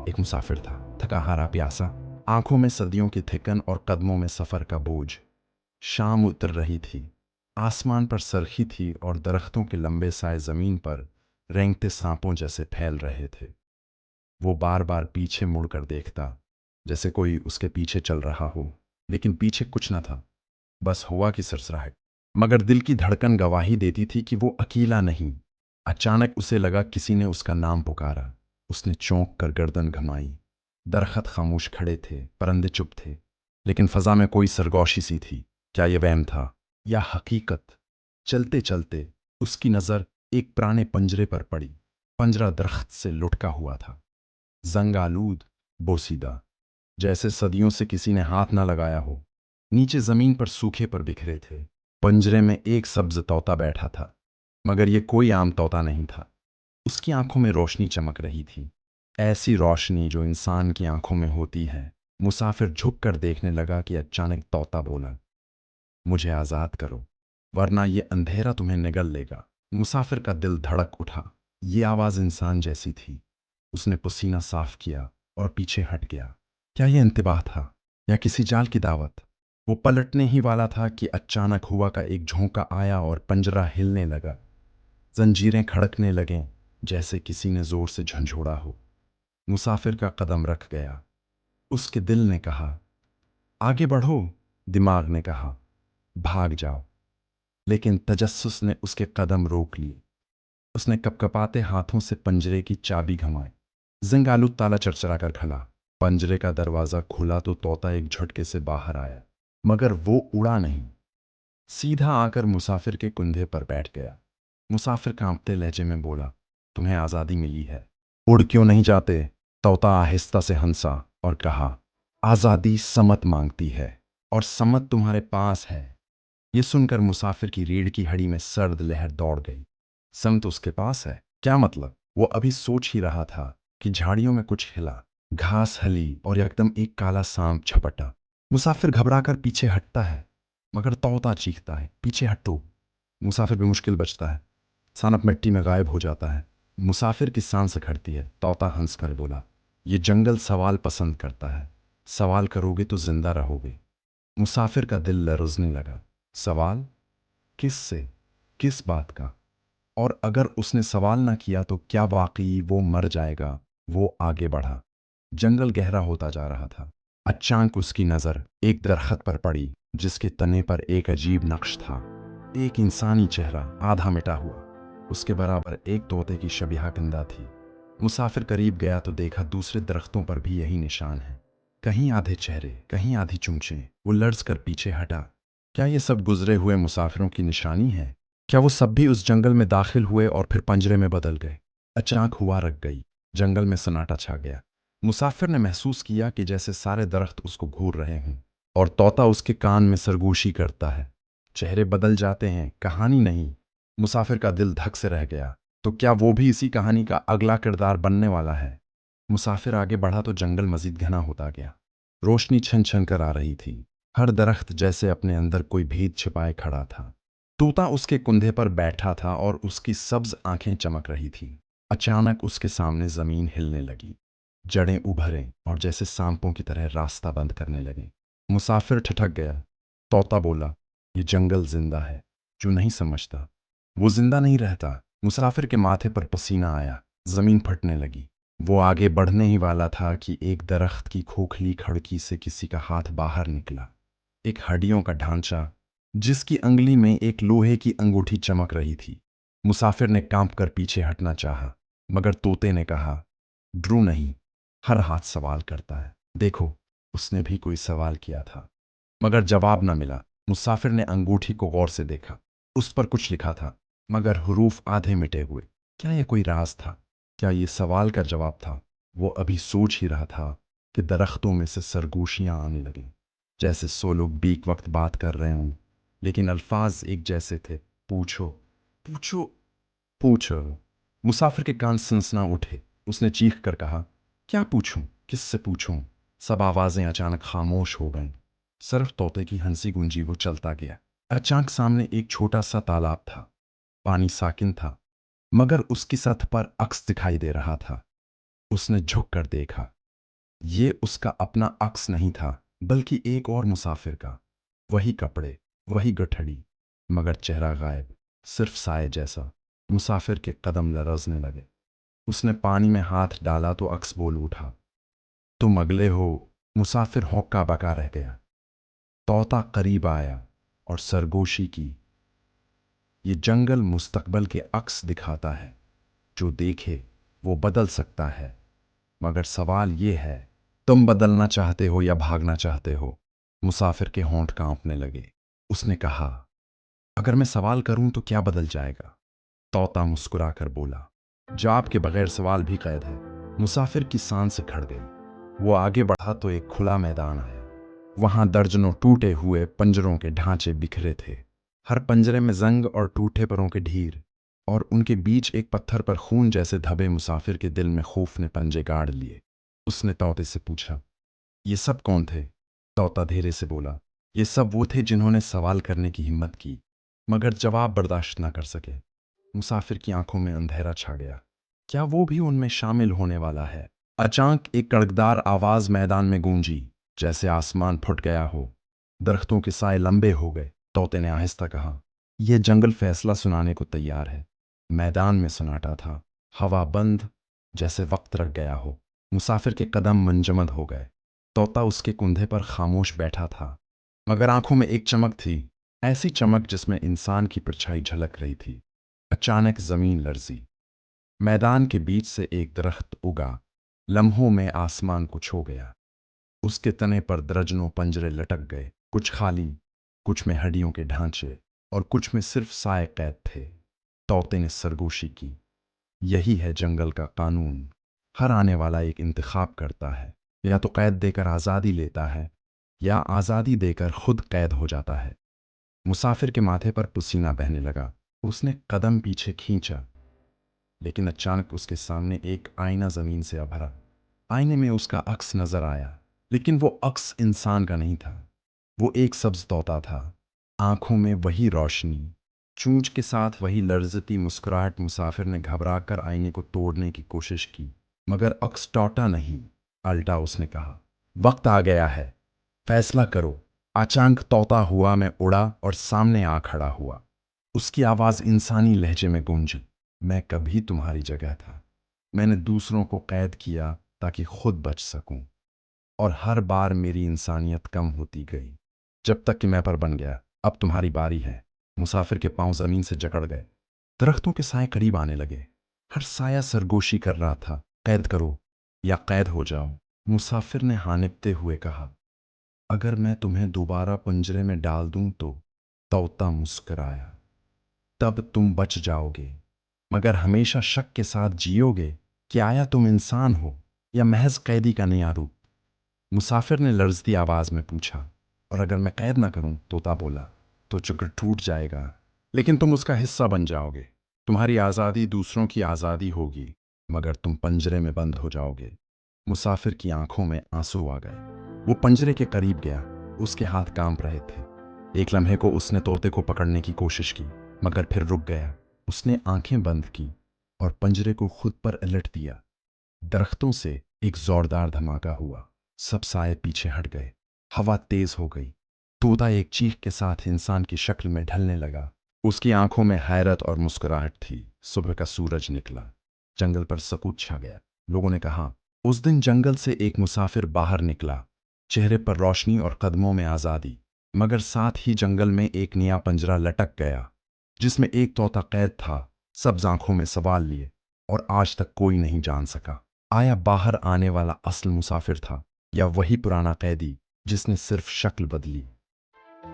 एक मुसाफिर था, थका हारा प्यासा, आंखों में सदियों की थिकन और कदमों में सफर का बोझ। शाम उतर रही थी, आसमान पर सरखी थी और दरख्तों के लंबे साए जमीन पर रेंगते सांपों जैसे फैल रहे थे। वो बार बार पीछे मुड़कर देखता, जैसे कोई उसके पीछे चल रहा हो, लेकिन पीछे कुछ न था, बस हवा की सरसराहट। मगर दिल की धड़कन गवाही देती थी कि वो अकेला नहीं। अचानक उसे लगा किसी ने उसका नाम पुकारा। उसने चौंक कर गर्दन घुमाई। दरख्त खामोश खड़े थे, परिंदे चुप थे, लेकिन फजा में कोई सरगोशी सी थी। क्या ये वहम था या हकीकत? चलते चलते उसकी नज़र एक पुराने पंजरे पर पड़ी। पंजरा दरख्त से लुढ़का हुआ था, जंग आलूद, बोसीदा, जैसे सदियों से किसी ने हाथ ना लगाया हो। नीचे जमीन पर सूखे पर बिखरे थे। पंजरे में एक सब्ज तोता बैठा था, मगर ये कोई आम तोता नहीं था। उसकी आंखों में रोशनी चमक रही थी, ऐसी रोशनी जो इंसान की आंखों में होती है। मुसाफिर झुक कर देखने लगा कि अचानक तोता बोला, मुझे आज़ाद करो, वरना ये अंधेरा तुम्हें निगल लेगा। मुसाफिर का दिल धड़क उठा। ये आवाज़ इंसान जैसी थी। उसने पसीना साफ किया और पीछे हट गया। क्या यह इंतबाह था या किसी जाल की दावत? वो पलटने ही वाला था कि अचानक हुआ का एक झोंका आया और पंजरा हिलने लगा। जंजीरें खड़कने लगें, जैसे किसी ने जोर से झंझोड़ा हो। मुसाफिर का कदम रख गया। उसके दिल ने कहा, आगे बढ़ो। दिमाग ने कहा, भाग जाओ। लेकिन तजस्सुस ने उसके कदम रोक लिए। उसने कपकपाते हाथों से पंजरे की चाबी घुमाई। जिंगालू ताला चरचरा कर खुला। पंजरे का दरवाजा खुला तो तोता एक झटके से बाहर आया, मगर वो उड़ा नहीं, सीधा आकर मुसाफिर के कंधे पर बैठ गया। मुसाफिर कांपते लहजे में बोला, तुम्हें आज़ादी मिली है, उड़ क्यों नहीं जाते? तोता आहिस्ता से हंसा और कहा, आज़ादी समत मांगती है, और समत तुम्हारे पास है। ये सुनकर मुसाफिर की रीढ़ की हड्डी में सर्द लहर दौड़ गई। समत उसके पास है, क्या मतलब? वो अभी सोच ही रहा था कि झाड़ियों में कुछ हिला, घास हली और एकदम एक काला सांप झपटा। मुसाफिर घबराकर पीछे हटता है, मगर तोता चीखता है, पीछे हटो। मुसाफिर भी मुश्किल बचता है। सांप मिट्टी में गायब हो जाता है। मुसाफिर की सांस अखड़ती है। तोता हंसकर बोला, ये जंगल सवाल पसंद करता है, सवाल करोगे तो जिंदा रहोगे। मुसाफिर का दिल लरजने लगा। सवाल? किस से? किस बात का? और अगर उसने सवाल ना किया तो क्या वाकई वो मर जाएगा? वो आगे बढ़ा। जंगल गहरा होता जा रहा था। अचानक उसकी नज़र एक दरख्त पर पड़ी, जिसके तने पर एक अजीब नक्श था। एक इंसानी चेहरा आधा मिटा हुआ, उसके बराबर एक तोते की शबीहा कंधा थी। मुसाफिर करीब गया तो देखा दूसरे दरख्तों पर भी यही निशान है, कहीं आधे चेहरे, कहीं आधी चुंचे। वो लर्ज कर पीछे हटा। क्या ये सब गुजरे हुए मुसाफिरों की निशानी है? क्या वो सब भी उस जंगल में दाखिल हुए और फिर पंजरे में बदल गए? अचानक हुआ रख गई। जंगल में सन्नाटा छा गया। मुसाफिर ने महसूस किया कि जैसे सारे दरख्त उसको घूर रहे हों, और तोता उसके कान में सरगोशी करता है। चेहरे बदल जाते हैं, कहानी नहीं। मुसाफिर का दिल धक से रह गया। तो क्या वो भी इसी कहानी का अगला किरदार बनने वाला है? मुसाफिर आगे बढ़ा तो जंगल मजीद घना होता गया। रोशनी छन छन कर आ रही थी। हर दरख्त जैसे अपने अंदर कोई भेद छिपाए खड़ा था। तोता उसके कुंधे पर बैठा था और उसकी सब्ज आंखें चमक रही थी। अचानक उसके सामने जमीन हिलने लगी। जड़ें उभरे और जैसे सांपों की तरह रास्ता बंद करने लगे। मुसाफिर ठिठक गया। तोता बोला, ये जंगल जिंदा है, जो नहीं समझता वो जिंदा नहीं रहता। मुसाफिर के माथे पर पसीना आया, जमीन फटने लगी। वो आगे बढ़ने ही वाला था कि एक दरख्त की खोखली खिड़की से किसी का हाथ बाहर निकला। एक हड्डियों का ढांचा, जिसकी अंगुली में एक लोहे की अंगूठी चमक रही थी। मुसाफिर ने कांप कर पीछे हटना चाहा, मगर तोते ने कहा, ड्रू नहीं, हर हाथ सवाल करता है। देखो, उसने भी कोई सवाल किया था, मगर जवाब न मिला। मुसाफिर ने अंगूठी को गौर से देखा। उस पर कुछ लिखा था, मगर हुरूफ आधे मिटे हुए। क्या यह कोई राज था? क्या ये सवाल का जवाब था? वो अभी सोच ही रहा था कि दरख्तों में से सरगोशियां आने लगीं, जैसे सौ लोग बीक वक्त बात कर रहे हों, लेकिन अल्फाज एक जैसे थे। पूछो, पूछो, पूछो। मुसाफिर के कान सनसना उठे। उसने चीख कर कहा, क्या पूछूं? किससे पूछूं? सब आवाजें अचानक खामोश हो गईं। सिर्फ तोते की हंसी गूंजी। वो चलता गया। अचानक सामने एक छोटा सा तालाब था। पानी साकिन था, मगर उसकी सतह पर अक्स दिखाई दे रहा था। اس نے جھک کر دیکھا۔ یہ اس کا اپنا عکس نہیں تھا بلکہ ایک اور مسافر کا۔ وہی کپڑے، وہی گٹھڑی، مگر چہرہ غائب، صرف سائے جیسا۔ مسافر کے قدم لرزنے لگے۔ اس نے پانی میں ہاتھ ڈالا تو عکس بول اٹھا۔ تم اگلے ہو؟ مسافر ہوکا بکا رہ گیا۔ طوطا قریب آیا اور سرگوشی کی۔ یہ جنگل مستقبل کے عکس دکھاتا ہے۔ جو دیکھے وہ بدل سکتا ہے، مگر سوال یہ ہے تم بدلنا چاہتے ہو یا بھاگنا چاہتے ہو؟ مسافر کے ہونٹ کانپنے لگے۔ اس نے کہا، اگر میں سوال کروں تو کیا بدل جائے گا؟ طوطا مسکرا کر بولا، جواب کے بغیر سوال بھی قید ہے۔ مسافر کی سانس کھڑ گئی۔ وہ آگے بڑھا تو ایک کھلا میدان آیا۔ وہاں درجنوں ٹوٹے ہوئے پنجروں کے ڈھانچے بکھرے تھے، ہر پنجرے میں زنگ اور ٹوٹے پروں کے ڈھیر، اور ان کے بیچ ایک پتھر پر خون جیسے دھبے۔ مسافر کے دل میں خوف نے پنجے گاڑ لیے۔ اس نے طوطے سے پوچھا، یہ سب کون تھے؟ طوطا دھیرے سے بولا، یہ سب وہ تھے جنہوں نے سوال کرنے کی ہمت کی مگر جواب برداشت نہ کر سکے۔ مسافر کی آنکھوں میں اندھیرا چھا گیا۔ کیا وہ بھی ان میں شامل ہونے والا ہے؟ اچانک ایک کڑکدار آواز میدان میں گونجی، جیسے آسمان پھٹ گیا ہو۔ درختوں کے سائے لمبے ہو گئے۔ طوطے نے آہستہ کہا، یہ جنگل فیصلہ سنانے کو تیار ہے۔ میدان میں سناٹا تھا، ہوا بند، جیسے وقت رک گیا ہو۔ مسافر کے قدم منجمد ہو گئے۔ طوطا اس کے کندھے پر خاموش بیٹھا تھا، مگر آنکھوں میں ایک چمک تھی، ایسی چمک جس میں انسان کی پرچھائی جھلک رہی تھی۔ اچانک زمین لرزی۔ میدان کے بیچ سے ایک درخت اگا، لمحوں میں آسمان کو چھو گیا۔ اس کے تنے پر درجنوں پنجرے لٹک گئے، کچھ خالی، کچھ میں ہڈیوں کے ڈھانچے اور کچھ میں صرف سائے قید تھے۔ طوطے نے سرگوشی کی، یہی ہے جنگل کا قانون۔ ہر آنے والا ایک انتخاب کرتا ہے، یا تو قید دے کر آزادی لیتا ہے یا آزادی دے کر خود قید ہو جاتا ہے۔ مسافر کے ماتھے پر پسینہ بہنے لگا۔ اس نے قدم پیچھے کھینچا، لیکن اچانک اس کے سامنے ایک آئینہ زمین سے ابھرا۔ آئینے میں اس کا عکس نظر آیا، لیکن وہ عکس انسان کا نہیں تھا۔ وہ ایک سبز طوطا تھا، آنکھوں میں وہی روشنی، چونچ کے ساتھ وہی لرزتی مسکراہٹ۔ مسافر نے گھبرا کر آئینے کو توڑنے کی کوشش کی، مگر عکس ٹوٹا نہیں۔ الٹا اس نے کہا، وقت آ گیا ہے، فیصلہ کرو۔ اچانک طوطا ہوا میں اڑا اور سامنے آ کھڑا ہوا۔ اس کی آواز انسانی لہجے میں گونجی، میں کبھی تمہاری جگہ تھا۔ میں نے دوسروں کو قید کیا تاکہ خود بچ سکوں، اور ہر بار میری انسانیت کم ہوتی گئی، جب تک کہ میں پر بن گیا۔ اب تمہاری باری ہے۔ مسافر کے پاؤں زمین سے جکڑ گئے۔ درختوں کے سائے قریب آنے لگے، ہر سایہ سرگوشی کر رہا تھا، قید کرو یا قید ہو جاؤ۔ مسافر نے ہانپتے ہوئے کہا، اگر میں تمہیں دوبارہ پنجرے میں ڈال دوں تو؟ طوطا مسکرایا، تب تم بچ جاؤ گے، مگر ہمیشہ شک کے ساتھ جیو گے کہ آیا تم انسان ہو یا محض قیدی کا نیا روپ۔ مسافر نے لرزتی آواز میں پوچھا، اور اگر میں قید نہ کروں؟ طوطا بولا، تو چکر ٹوٹ جائے گا، لیکن تم اس کا حصہ بن جاؤ گے۔ تمہاری آزادی دوسروں کی آزادی ہوگی، مگر تم پنجرے میں بند ہو جاؤ گے۔ مسافر کی آنکھوں میں آنسو آ گئے۔ وہ پنجرے کے قریب گیا، اس کے ہاتھ کانپ رہے تھے۔ ایک لمحے کو اس نے طوطے کو پکڑنے کی کوشش کی، مگر پھر رک گیا۔ اس نے آنکھیں بند کی اور پنجرے کو خود پر الٹ دیا۔ درختوں سے ایک زوردار دھماکہ ہوا، سب سائے پیچھے ہٹ گئے، ہوا تیز ہو گئی۔ طوطا ایک چیخ کے ساتھ انسان کی شکل میں ڈھلنے لگا۔ اس کی آنکھوں میں حیرت اور مسکراہٹ تھی۔ صبح کا سورج نکلا، جنگل پر سکوت چھا گیا۔ لوگوں نے کہا، اس دن جنگل سے ایک مسافر باہر نکلا، چہرے پر روشنی اور قدموں میں آزادی، مگر ساتھ ہی جنگل میں ایک نیا پنجرہ لٹک گیا جس میں ایک طوطا قید تھا۔ سبز آنکھوں میں سوال لیے، اور آج تک کوئی نہیں جان سکا آیا باہر آنے والا اصل مسافر تھا یا وہی پرانا قیدی جس نے صرف شکل بدلی۔